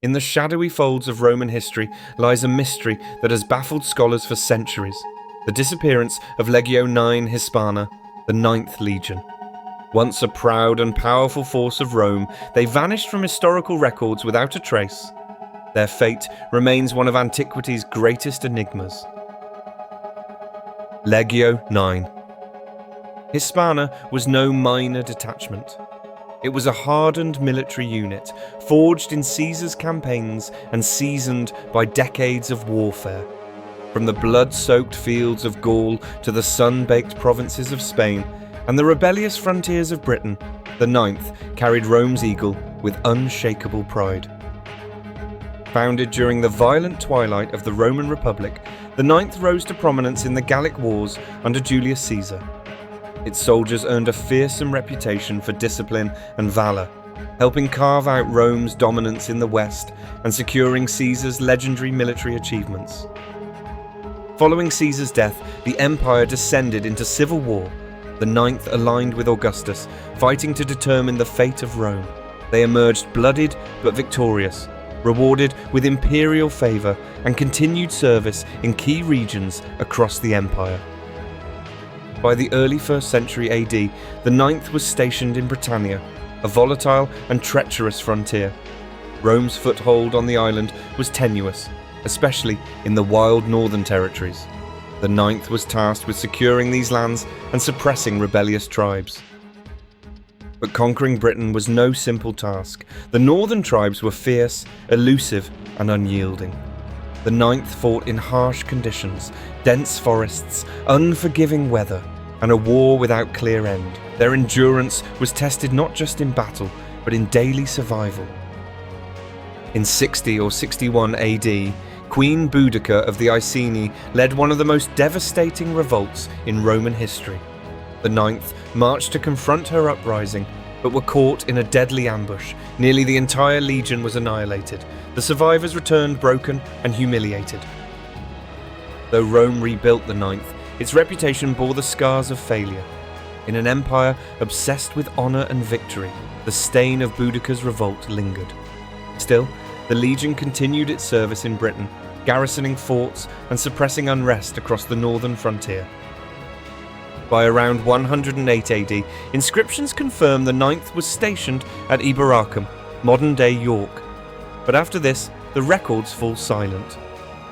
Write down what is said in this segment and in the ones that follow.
In the shadowy folds of Roman history lies a mystery that has baffled scholars for centuries: the disappearance of Legio IX Hispana, the Ninth Legion. Once a proud and powerful force of Rome, they vanished from historical records without a trace. Their fate remains one of antiquity's greatest enigmas. Legio IX Hispana was no minor detachment. It was a hardened military unit, forged in Caesar's campaigns and seasoned by decades of warfare. From the blood-soaked fields of Gaul to the sun-baked provinces of Spain and the rebellious frontiers of Britain, the Ninth carried Rome's eagle with unshakable pride. Founded during the violent twilight of the Roman Republic, the Ninth rose to prominence in the Gallic Wars under Julius Caesar. Its soldiers earned a fearsome reputation for discipline and valour, helping carve out Rome's dominance in the West and securing Caesar's legendary military achievements. Following Caesar's death, the empire descended into civil war. The Ninth aligned with Augustus, fighting to determine the fate of Rome. They emerged bloodied but victorious, rewarded with imperial favour and continued service in key regions across the empire. By the early 1st century AD, the Ninth was stationed in Britannia, a volatile and treacherous frontier. Rome's foothold on the island was tenuous, especially in the wild northern territories. The Ninth was tasked with securing these lands and suppressing rebellious tribes. But conquering Britain was no simple task. The northern tribes were fierce, elusive, and unyielding. The Ninth fought in harsh conditions, dense forests, unforgiving weather, and a war without clear end. Their endurance was tested not just in battle, but in daily survival. In 60 or 61 AD, Queen Boudica of the Iceni led one of the most devastating revolts in Roman history. The Ninth marched to confront her uprising, but were caught in a deadly ambush. Nearly the entire legion was annihilated. The survivors returned broken and humiliated. Though Rome rebuilt the Ninth, its reputation bore the scars of failure. In an empire obsessed with honour and victory, the stain of Boudica's revolt lingered. Still, the legion continued its service in Britain, garrisoning forts and suppressing unrest across the northern frontier. By around 108 AD, inscriptions confirm the Ninth was stationed at Eboracum, modern-day York. But after this, the records fall silent.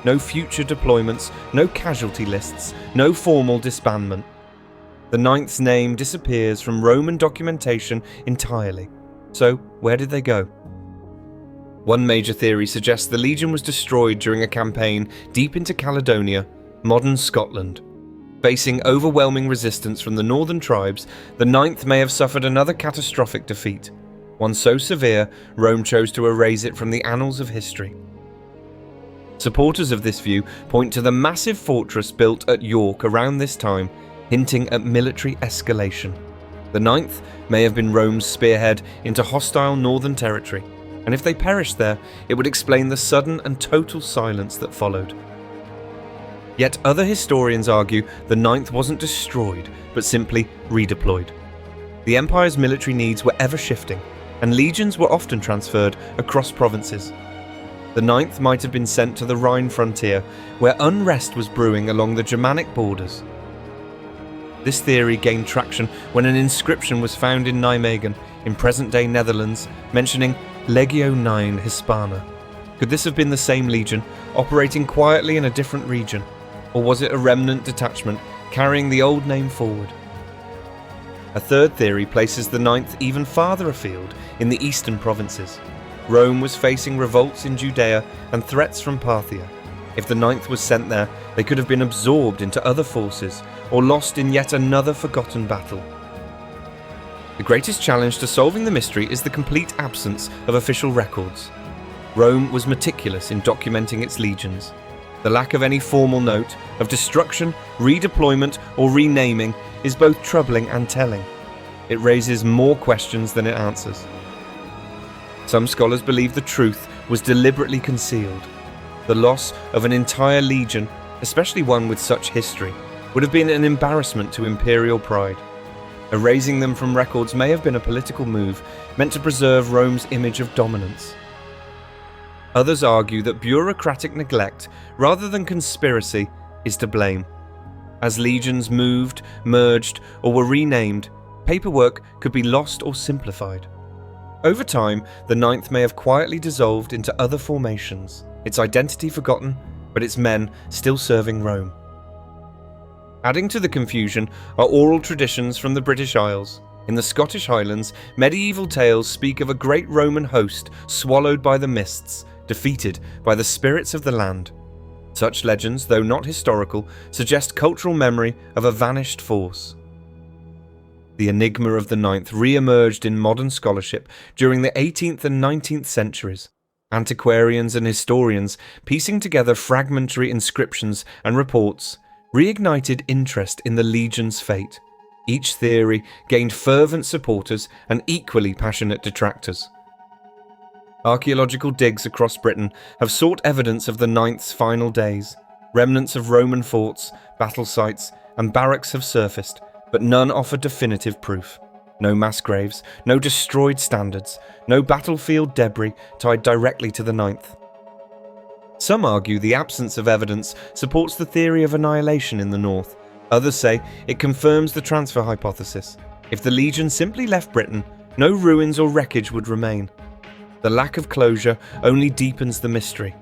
No future deployments, no casualty lists, no formal disbandment. The Ninth's name disappears from Roman documentation entirely. So, where did they go? One major theory suggests the legion was destroyed during a campaign deep into Caledonia, modern Scotland. Facing overwhelming resistance from the northern tribes, the Ninth may have suffered another catastrophic defeat, one so severe Rome chose to erase it from the annals of history. Supporters of this view point to the massive fortress built at York around this time, hinting at military escalation. The Ninth may have been Rome's spearhead into hostile northern territory, and if they perished there, it would explain the sudden and total silence that followed. Yet other historians argue the Ninth wasn't destroyed, but simply redeployed. The empire's military needs were ever shifting, and legions were often transferred across provinces. The Ninth might have been sent to the Rhine frontier, where unrest was brewing along the Germanic borders. This theory gained traction when an inscription was found in Nijmegen, in present-day Netherlands, mentioning Legio IX Hispana. Could this have been the same legion, operating quietly in a different region? Or was it a remnant detachment, carrying the old name forward? A third theory places the Ninth even farther afield, in the eastern provinces. Rome was facing revolts in Judea and threats from Parthia. If the Ninth was sent there, they could have been absorbed into other forces, or lost in yet another forgotten battle. The greatest challenge to solving the mystery is the complete absence of official records. Rome was meticulous in documenting its legions. The lack of any formal note of destruction, redeployment, or renaming is both troubling and telling. It raises more questions than it answers. Some scholars believe the truth was deliberately concealed. The loss of an entire legion, especially one with such history, would have been an embarrassment to imperial pride. Erasing them from records may have been a political move meant to preserve Rome's image of dominance. Others argue that bureaucratic neglect, rather than conspiracy, is to blame. As legions moved, merged, or were renamed, paperwork could be lost or simplified. Over time, the Ninth may have quietly dissolved into other formations, its identity forgotten, but its men still serving Rome. Adding to the confusion are oral traditions from the British Isles. In the Scottish Highlands, medieval tales speak of a great Roman host swallowed by the mists, defeated by the spirits of the land. Such legends, though not historical, suggest cultural memory of a vanished force. The enigma of the Ninth re-emerged in modern scholarship during the 18th and 19th centuries. Antiquarians and historians, piecing together fragmentary inscriptions and reports, reignited interest in the legion's fate. Each theory gained fervent supporters and equally passionate detractors. Archaeological digs across Britain have sought evidence of the Ninth's final days. Remnants of Roman forts, battle sites, and barracks have surfaced, but none offer definitive proof. No mass graves, no destroyed standards, no battlefield debris tied directly to the Ninth. Some argue the absence of evidence supports the theory of annihilation in the north. Others say it confirms the transfer hypothesis. If the legion simply left Britain, no ruins or wreckage would remain. The lack of closure only deepens the mystery.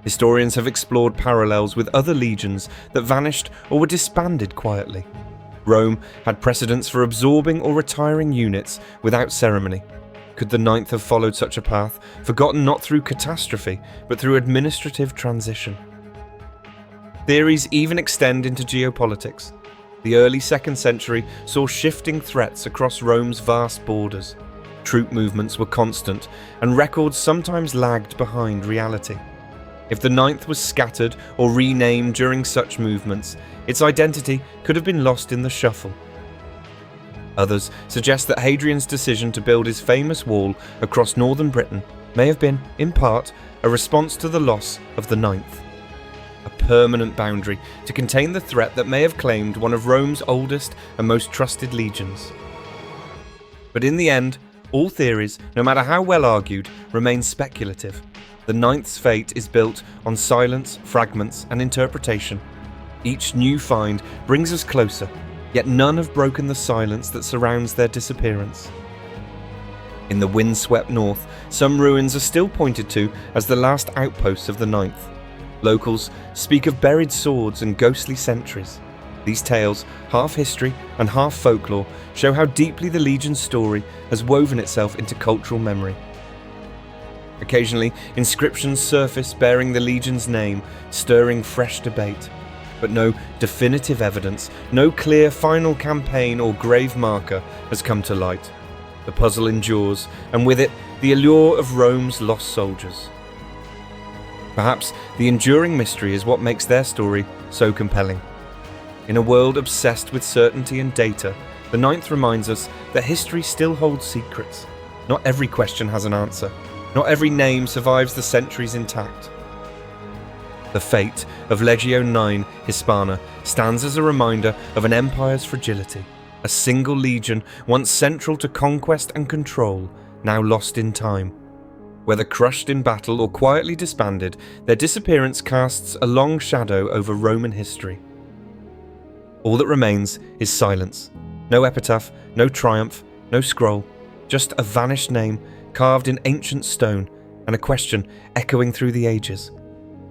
Historians have explored parallels with other legions that vanished or were disbanded quietly. Rome had precedents for absorbing or retiring units without ceremony. Could the Ninth have followed such a path, forgotten not through catastrophe, but through administrative transition? Theories even extend into geopolitics. The early 2nd century saw shifting threats across Rome's vast borders. Troop movements were constant, and records sometimes lagged behind reality. If the Ninth was scattered or renamed during such movements, its identity could have been lost in the shuffle. Others suggest that Hadrian's decision to build his famous wall across northern Britain may have been, in part, a response to the loss of the Ninth. A permanent boundary to contain the threat that may have claimed one of Rome's oldest and most trusted legions. But in the end, all theories, no matter how well argued, remain speculative. The Ninth's fate is built on silence, fragments, and interpretation. Each new find brings us closer, yet none have broken the silence that surrounds their disappearance. In the windswept north, some ruins are still pointed to as the last outposts of the Ninth. Locals speak of buried swords and ghostly sentries. These tales, half history and half folklore, show how deeply the Legion's story has woven itself into cultural memory. Occasionally, inscriptions surface bearing the Legion's name, stirring fresh debate. But no definitive evidence, no clear final campaign or grave marker has come to light. The puzzle endures, and with it, the allure of Rome's lost soldiers. Perhaps the enduring mystery is what makes their story so compelling. In a world obsessed with certainty and data, the Ninth reminds us that history still holds secrets. Not every question has an answer. Not every name survives the centuries intact. The fate of Legio IX Hispana stands as a reminder of an empire's fragility. A single legion, once central to conquest and control, now lost in time. Whether crushed in battle or quietly disbanded, their disappearance casts a long shadow over Roman history. All that remains is silence. No epitaph, no triumph, no scroll, just a vanished name carved in ancient stone and a question echoing through the ages.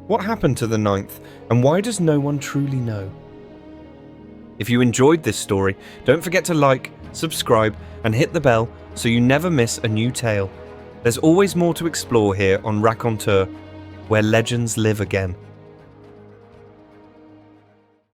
What happened to the Ninth, and why does no one truly know? If you enjoyed this story, don't forget to like, subscribe, and hit the bell so you never miss a new tale. There's always more to explore here on Raconteur, where legends live again.